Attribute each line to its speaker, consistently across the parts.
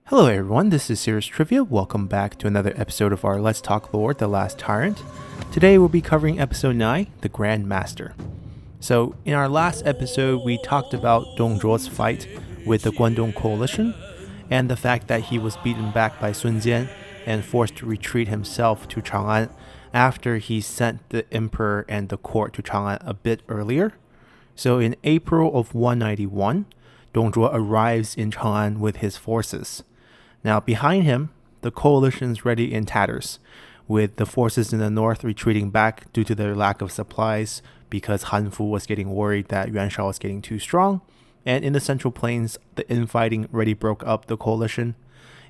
Speaker 1: Hello everyone, this is Serious Trivia. Welcome back to another episode of our Let's Talk Lore, The Last Tyrant. Today we'll be covering episode 9, The Grand Master. So in our last episode, we talked about Dong Zhuo's fight with the Guangdong coalition and the fact that he was beaten back by Sun Jian and forced to retreat himself to Chang'an after he sent the emperor and the court to Chang'an a bit earlier. So in April of 191, Dong Zhuo arrives in Chang'an with his forces. Now, behind him, the coalition's ready in tatters, with the forces in the north retreating back due to their lack of supplies because Han Fu was getting worried that Yuan Shao was getting too strong, and in the central plains, the infighting already broke up the coalition.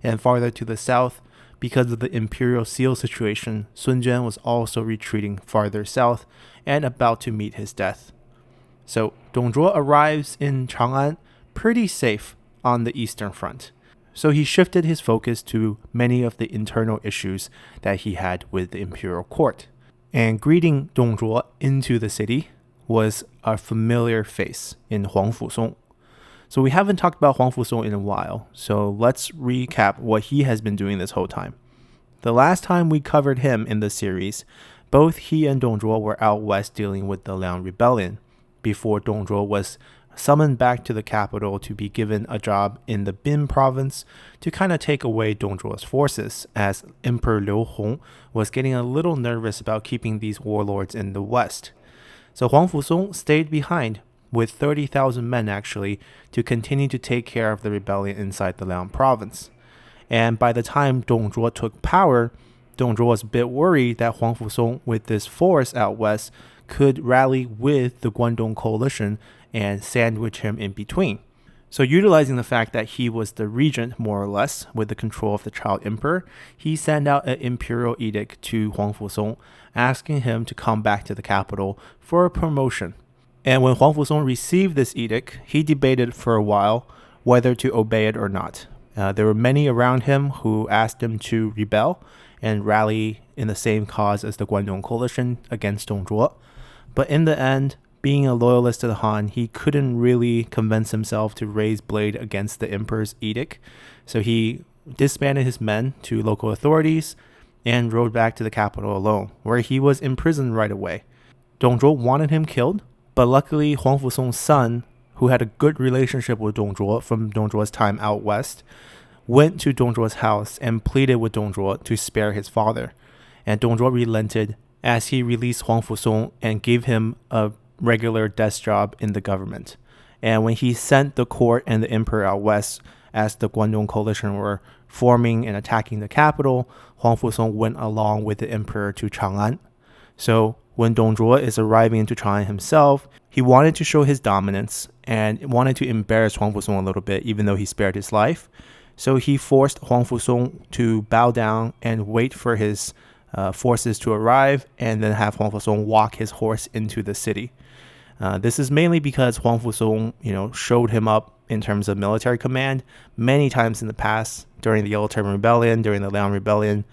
Speaker 1: And farther to the south, because of the imperial seal situation, Sun Jian was also retreating farther south and about to meet his death. So, Dong Zhuo arrives in Chang'an pretty safe on the eastern front. So he shifted his focus to many of the internal issues that he had with the imperial court. And greeting Dong Zhuo into the city was a familiar face in Huang Fusong. So we haven't talked about Huang Fusong in a while, so let's recap what he has been doing this whole time. The last time we covered him in the series, both he and Dong Zhuo were out west dealing with the Liang Rebellion, before Dong Zhuo was summoned back to the capital to be given a job in the Bin province to kind of take away Dong Zhuo's forces, as Emperor Liu Hong was getting a little nervous about keeping these warlords in the west. So Huang Fusong stayed behind with 30,000 men actually to continue to take care of the rebellion inside the Liang province. And by the time Dong Zhuo took power, Dong Zhuo was a bit worried that Huang Fusong with this force out west could rally with the Guangdong coalition and sandwich him in between. So utilizing the fact that he was the regent, more or less, with the control of the child emperor, he sent out an imperial edict to Huang Fusong, asking him to come back to the capital for a promotion. And when Huang Fusong received this edict, he debated for a while whether to obey it or not. There were many around him who asked him to rebel and rally in the same cause as the Guangdong coalition against Dong Zhuo. But in the end, being a loyalist to the Han, he couldn't really convince himself to raise blade against the emperor's edict. So he disbanded his men to local authorities and rode back to the capital alone, where he was imprisoned right away. Dong Zhuo wanted him killed, but luckily Huang Fusong's son, who had a good relationship with Dong Zhuo from Dong Zhuo's time out west, went to Dong Zhuo's house and pleaded with Dong Zhuo to spare his father. And Dong Zhuo relented as he released Huang Fusong and gave him a regular desk job in the government. And when he sent the court and the emperor out west as the Guangdong coalition were forming and attacking the capital, Huang Fusong went along with the emperor to Chang'an. So when Dong Zhuo is arriving into Chang'an himself, he wanted to show his dominance and wanted to embarrass Huang Fusong a little bit, even though he spared his life. So he forced Huang Fusong to bow down and wait for his forces to arrive, and then have Huang Fusong walk his horse into the city. This is mainly because Huang Fusong, showed him up in terms of military command many times in the past, during the Yellow Turban Rebellion, during the Liang Rebellion.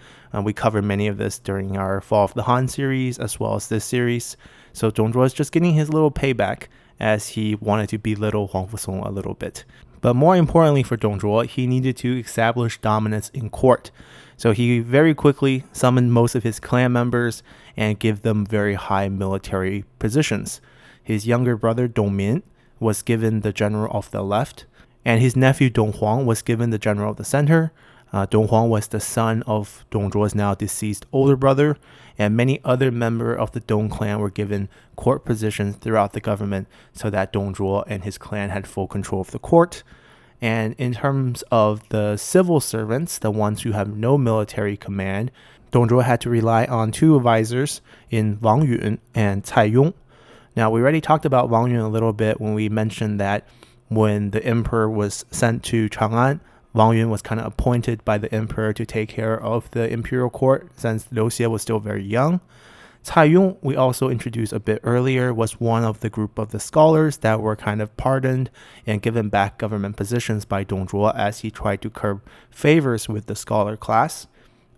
Speaker 1: We covered many of this during our Fall of the Han series, as well as this series. So Dong Zhuo is just getting his little payback as he wanted to belittle Huang Fusong a little bit. But more importantly for Dong Zhuo, he needed to establish dominance in court. So he very quickly summoned most of his clan members and give them very high military positions. His younger brother Dong Min was given the general of the left, and his nephew Dong Huang was given the general of the center. Dong Huang was the son of Dong Zhuo's now deceased older brother, and many other members of the Dong clan were given court positions throughout the government so that Dong Zhuo and his clan had full control of the court. And in terms of the civil servants, the ones who have no military command, Dong Zhuo had to rely on two advisors in Wang Yun and Cai Yong. Now, we already talked about Wang Yun a little bit when we mentioned that when the emperor was sent to Chang'an, Wang Yun was kind of appointed by the emperor to take care of the imperial court since Liu Xie was still very young. Cai Yong, we also introduced a bit earlier, was one of the group of the scholars that were kind of pardoned and given back government positions by Dong Zhuo as he tried to curb favors with the scholar class.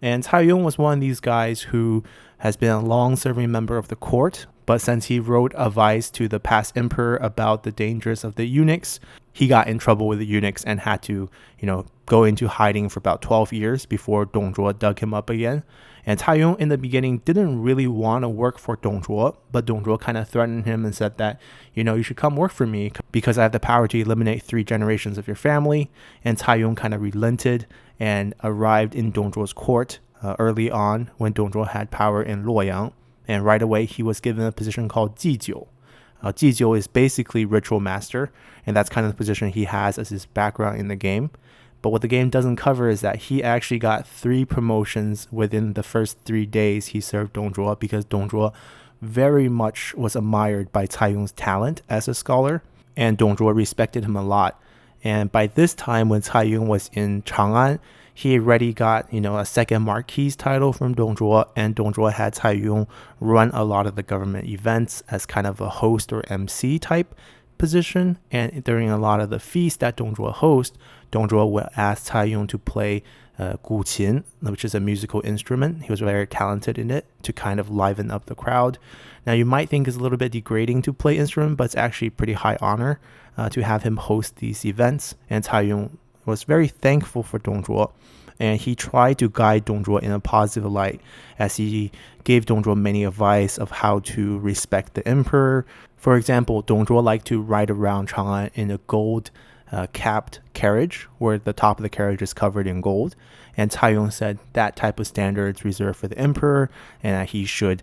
Speaker 1: And Cai Yong was one of these guys who has been a long-serving member of the court, But since he wrote advice to the past emperor about the dangers of the eunuchs, he got in trouble with the eunuchs and had to, go into hiding for about 12 years before Dong Zhuo dug him up again. And Cai Yong in the beginning didn't really want to work for Dong Zhuo, but Dong Zhuo kind of threatened him and said that, you should come work for me because I have the power to eliminate 3 generations of your family. And Cai Yong kind of relented and arrived in Dong Zhuo's court early on when Dong Zhuo had power in Luoyang. And right away, he was given a position called Jijiu. Jijiu is basically ritual master, and that's kind of the position he has as his background in the game. But what the game doesn't cover is that he actually got 3 promotions within the first 3 days he served Dong Zhuo, because Dong Zhuo very much was admired by Cai Yong's talent as a scholar, and Dong Zhuo respected him a lot. And by this time, when Cai Yong was in Chang'an, he already got, a second marquis title from Dong Zhuo, and Dong Zhuo had Cai Yong run a lot of the government events as kind of a host or MC type position. And during a lot of the feasts that Dong Zhuo hosts, Dong Zhuo would ask Cai Yong to play guqin, which is a musical instrument. He was very talented in it, to kind of liven up the crowd. Now, you might think it's a little bit degrading to play instrument, but it's actually pretty high honor to have him host these events. And Cai Yong was very thankful for Dong Zhuo, and he tried to guide Dong Zhuo in a positive light, as he gave Dong Zhuo many advice of how to respect the emperor. For example, Dong Zhuo liked to ride around Chang'an in a gold capped carriage, where the top of the carriage is covered in gold. And Cai Yong said that type of standard is reserved for the emperor, and that he should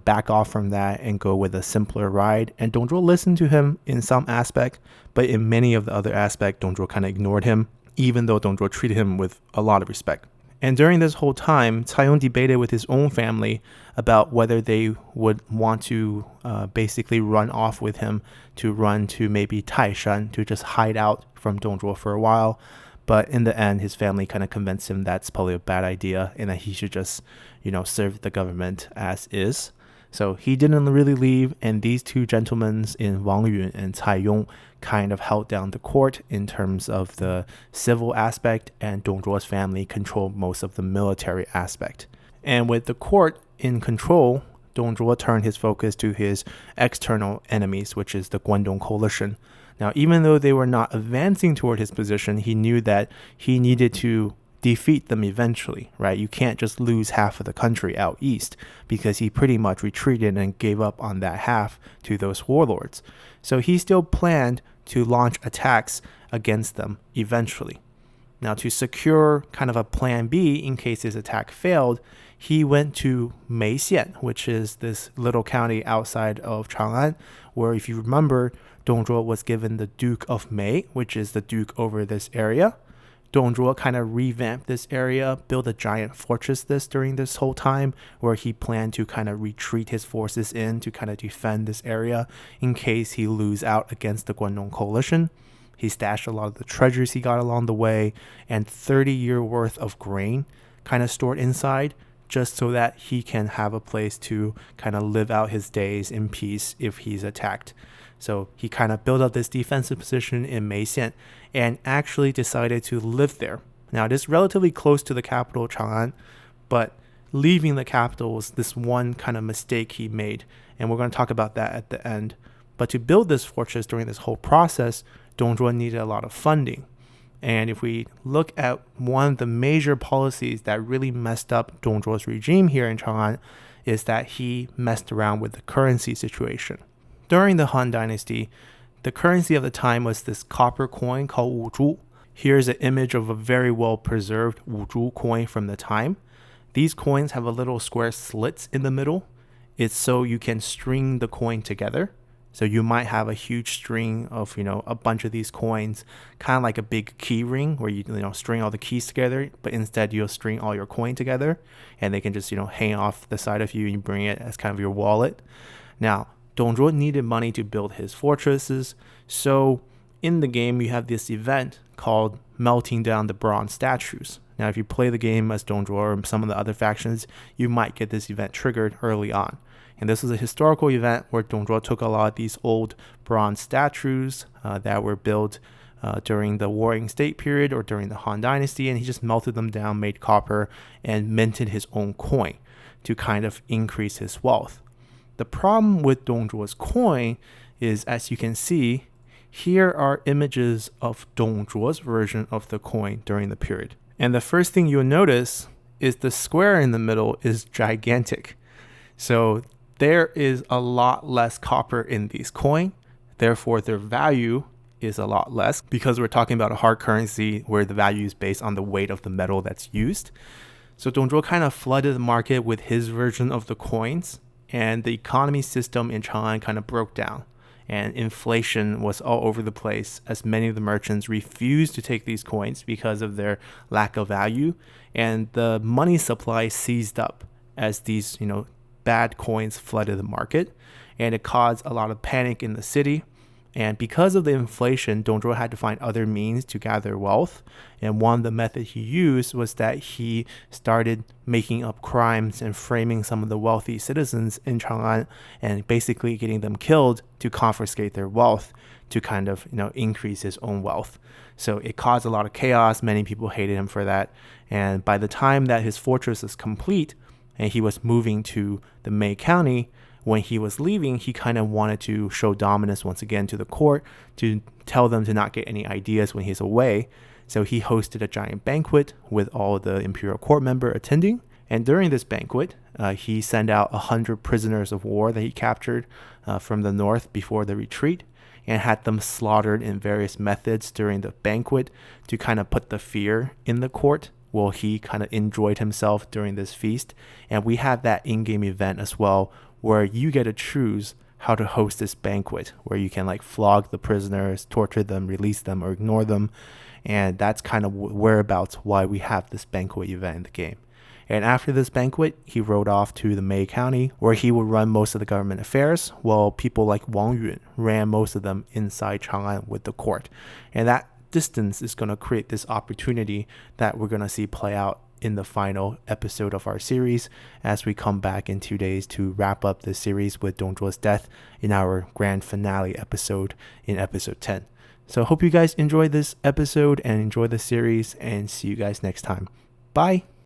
Speaker 1: back off from that and go with a simpler ride. And Dong Zhuo listened to him in some aspect, but in many of the other aspects, Dong Zhuo kind of ignored him, even though Dong Zhuo treated him with a lot of respect. And during this whole time, Cai Yong debated with his own family about whether they would want to basically run off with him, to run to maybe Taishan, to just hide out from Dong Zhuo for a while. But in the end, his family kind of convinced him that's probably a bad idea, and that he should just, serve the government as is. So he didn't really leave, and these 2 gentlemen in Wang Yun and Cai Yong kind of held down the court in terms of the civil aspect, and Dong Zhuo's family controlled most of the military aspect. And with the court in control, Dong Zhuo turned his focus to his external enemies, which is the Guangdong coalition. Now, even though they were not advancing toward his position, he knew that he needed to defeat them eventually, right? You can't just lose half of the country out east, because he pretty much retreated and gave up on that half to those warlords. So he still planned to launch attacks against them eventually. Now, to secure kind of a plan B in case his attack failed, he went to Meixian, which is this little county outside of Chang'an, where, if you remember, Dong Zhuo was given the Duke of Mei, which is the duke over this area. Dong Zhuo kind of revamped this area, built a giant fortress during this whole time, where he planned to kind of retreat his forces in to kind of defend this area in case he lose out against the Guangdong coalition. He stashed a lot of the treasures he got along the way, and 30-year worth of grain kind of stored inside, just so that he can have a place to kind of live out his days in peace if he's attacked. So he kind of built up this defensive position in Meixian and actually decided to live there. Now, it is relatively close to the capital, Chang'an, but leaving the capital was this one kind of mistake he made, and we're going to talk about that at the end. But to build this fortress during this whole process, Dong Zhuo needed a lot of funding. And if we look at one of the major policies that really messed up Dong Zhuo's regime here in Chang'an, is that he messed around with the currency situation. During the Han Dynasty, the currency of the time was this copper coin called Wu Zhu. Here's an image of a very well preserved Wu Zhu coin from the time. These coins have a little square slits in the middle. It's so you can string the coin together. So you might have a huge string of, a bunch of these coins, kind of like a big key ring where you string all the keys together, but instead you'll string all your coin together, and they can just, hang off the side of you, and you bring it as kind of your wallet. Now, Dong Zhuo needed money to build his fortresses, so in the game you have this event called melting down the bronze statues. Now, if you play the game as Dong Zhuo or some of the other factions, you might get this event triggered early on. And this was a historical event where Dong Zhuo took a lot of these old bronze statues that were built during the Warring State period or during the Han Dynasty, and he just melted them down, made copper, and minted his own coin to kind of increase his wealth. The problem with Dong Zhuo's coin is, as you can see, here are images of Dong Zhuo's version of the coin during the period. And the first thing you'll notice is the square in the middle is gigantic. So there is a lot less copper in these coins. Therefore, their value is a lot less because we're talking about a hard currency where the value is based on the weight of the metal that's used. So Dong Zhuo kind of flooded the market with his version of the coins, and the economy system in Chang'an kind of broke down. And inflation was all over the place as many of the merchants refused to take these coins because of their lack of value, and the money supply seized up as these, bad coins flooded the market, and it caused a lot of panic in the city. And because of the inflation, Dong Zhuo had to find other means to gather wealth. And one of the methods he used was that he started making up crimes and framing some of the wealthy citizens in Chang'an and basically getting them killed to confiscate their wealth to kind of, increase his own wealth. So it caused a lot of chaos. Many people hated him for that. And by the time that his fortress is complete and he was moving to the May County, when he was leaving, he kind of wanted to show dominance once again to the court, to tell them to not get any ideas when he's away. So he hosted a giant banquet with all the imperial court members attending. And during this banquet, he sent out 100 prisoners of war that he captured from the north before the retreat, and had them slaughtered in various methods during the banquet to kind of put the fear in the court. Well, he kind of enjoyed himself during this feast. And we have that in-game event as well, where you get to choose how to host this banquet, where you can flog the prisoners, torture them, release them, or ignore them. And that's kind of whereabouts why we have this banquet event in the game. And after this banquet, he rode off to the May County, where he would run most of the government affairs, while people like Wang Yun ran most of them inside Chang'an with the court. And that distance is going to create this opportunity that we're going to see play out in the final episode of our series as we come back in 2 days to wrap up the series with Dong Zhuo's death in our grand finale episode in episode 10. So I hope you guys enjoyed this episode and enjoy the series, and see you guys next time. Bye!